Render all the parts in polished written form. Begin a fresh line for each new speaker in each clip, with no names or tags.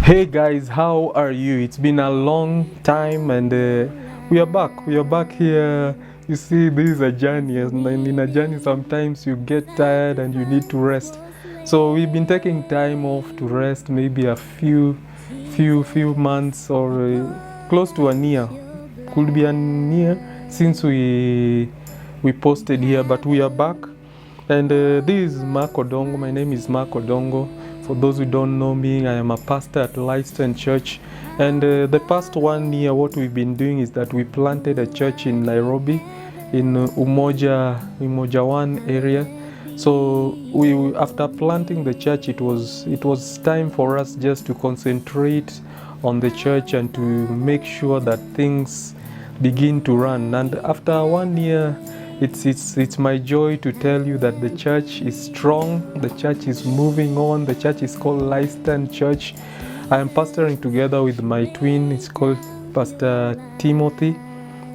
Hey guys, how are you? It's been a long time and we are back. We are back here. You see, this is a journey, and in a journey, sometimes you get tired and you need to rest. So we've been taking time off to rest, maybe a few months or close to a year. Could be a year since we posted here, but we are back. And this is Mark Odongo. My name is Mark Odongo. For those who don't know me, I am a pastor at Lightstone Church. And the past 1 year, what we've been doing is that we planted a church in Nairobi, in Umoja 1 area. So after planting the church, it was time for us just to concentrate on the church and to make sure that things begin to run. And after 1 year, it's my joy to tell you that the church is strong, the church is moving on. The church is called Lightstone Church. I am pastoring together with my twin. It's called Pastor Timothy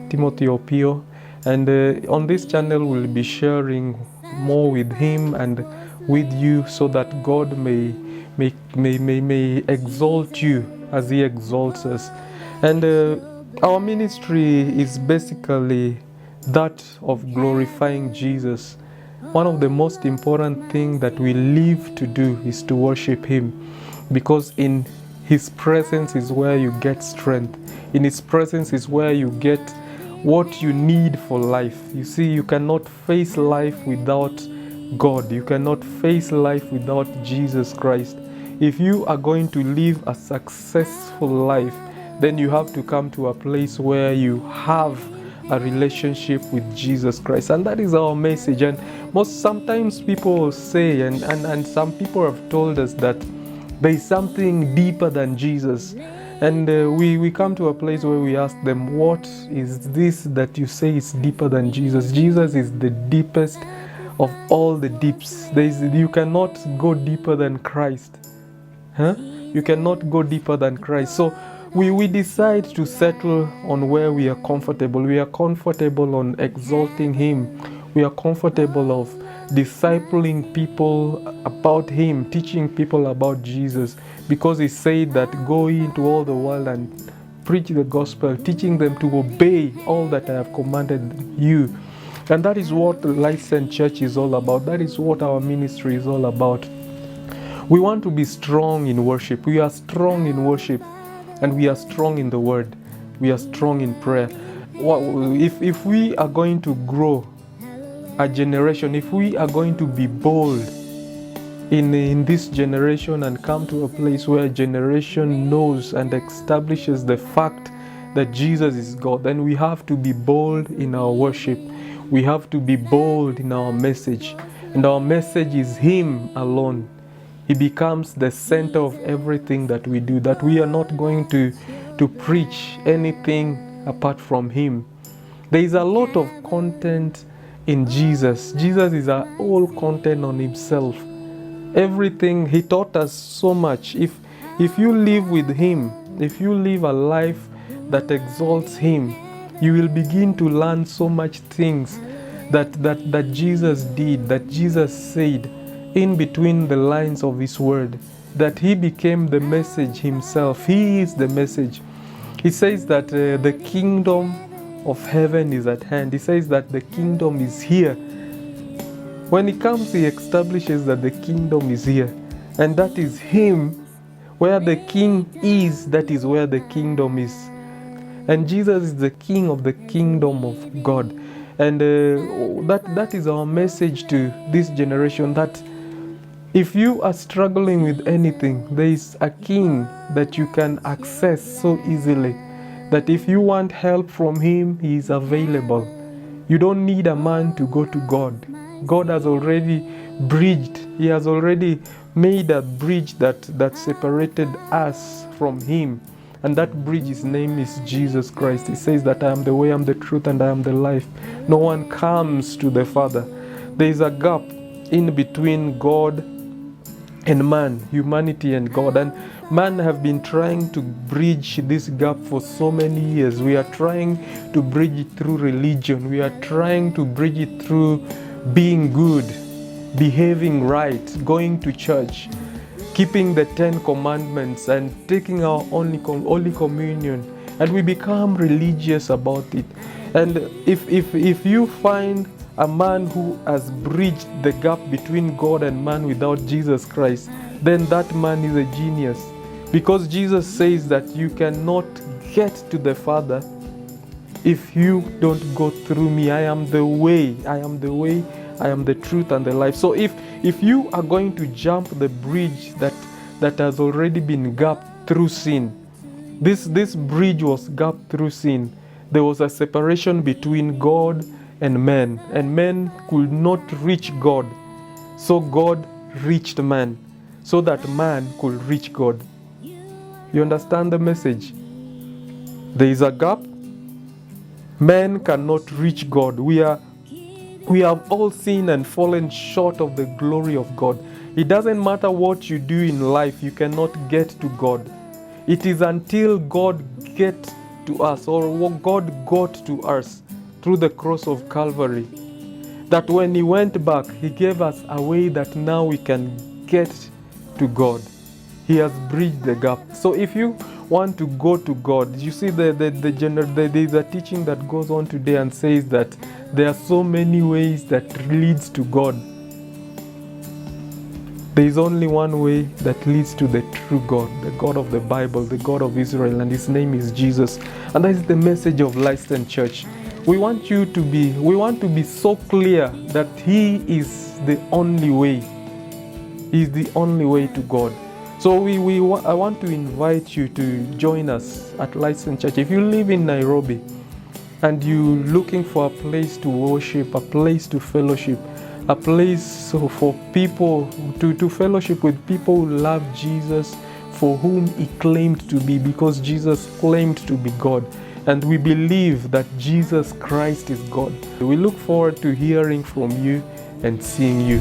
Opio. And on this channel we'll be sharing more with him and with you, so that God may exalt you as he exalts us. And our ministry is basically that of glorifying Jesus. One of the most important things that we live to do is to worship him, because in his presence is where you get strength. In his presence is where you get what you need for life. You see, you cannot face life without God. You cannot face life without Jesus Christ. If you are going to live a successful life, then you have to come to a place where you have a relationship with Jesus Christ. And that is our message. And sometimes people say, and some people have told us that there is something deeper than Jesus. And we come to a place where we ask them, what is this that you say is deeper than Jesus? Jesus is the deepest of all the deeps. You cannot go deeper than Christ. You cannot go deeper than Christ. So we decide to settle on where we are comfortable. We are comfortable on exalting him. We are comfortable of discipling people about him, teaching people about Jesus, because he said that go into all the world and preach the gospel, teaching them to obey all that I have commanded you. And that is what the Lightstone Church is all about. That is what our ministry is all about. We want to be strong in worship. We are strong in worship. And we are strong in the word. We are strong in prayer. If we are going to grow a generation, if we are going to be bold in this generation and come to a place where a generation knows and establishes the fact that Jesus is God, then we have to be bold in our worship. We have to be bold in our message. And our message is him alone. He becomes the center of everything that we do, that we are not going to preach anything apart from him. There is a lot of content in Jesus. Jesus is a whole content on himself. Everything, he taught us so much. If you live with him, if you live a life that exalts him, you will begin to learn so much things that Jesus did, that Jesus said, in between the lines of his word, that he became the message himself. He is the message. He says that the kingdom of heaven is at hand. He says that the kingdom is here. When he comes, he establishes that the kingdom is here. And that is him. Where the king is, that is where the kingdom is. And Jesus is the king of the kingdom of God. And that is our message to this generation, that if you are struggling with anything, there is a king that you can access so easily, that if you want help from him, he is available. You don't need a man to go to God. God has already bridged. He has already made a bridge that separated us from him. And that bridge, his name is Jesus Christ. He says that I am the way, I am the truth, and I am the life. No one comes to the Father. There is a gap in between God and man, humanity and God. And man have been trying to bridge this gap for so many years. We are trying to bridge it through religion. We are trying to bridge it through being good, behaving right, going to church. keeping the 10 commandments and taking our Holy Communion, and we become religious about it. And if you find a man who has bridged the gap between God and man without Jesus Christ, then that man is a genius. Because Jesus says that you cannot get to the Father if you don't go through me. I am the way, I am the way, I am the truth and the life. So if you are going to jump the bridge that has already been gapped through sin, this bridge was gapped through sin. There was a separation between God and men could not reach God. So God reached man, so that man could reach God. You understand the message? There is a gap. Men cannot reach God. We have all sinned and fallen short of the glory of God. It doesn't matter what you do in life, you cannot get to God. It is until God gets to us, or what God got to us through the cross of Calvary, that when He went back, He gave us a way that now we can get to God. He has bridged the gap. So if you want to go to God, you see there is a teaching that goes on today and says that there are so many ways that leads to God. There is only one way that leads to the true God, the God of the Bible, the God of Israel, and His name is Jesus. And that is the message of Lifestone Church. We want to be so clear that He is the only way. He is the only way to God. So I want to invite you to join us at Lifestone Church. If you live in Nairobi and you're looking for a place to worship, a place to fellowship, a place for people to fellowship with people who love Jesus, for whom He claimed to be, because Jesus claimed to be God. And we believe that Jesus Christ is God. We look forward to hearing from you and seeing you.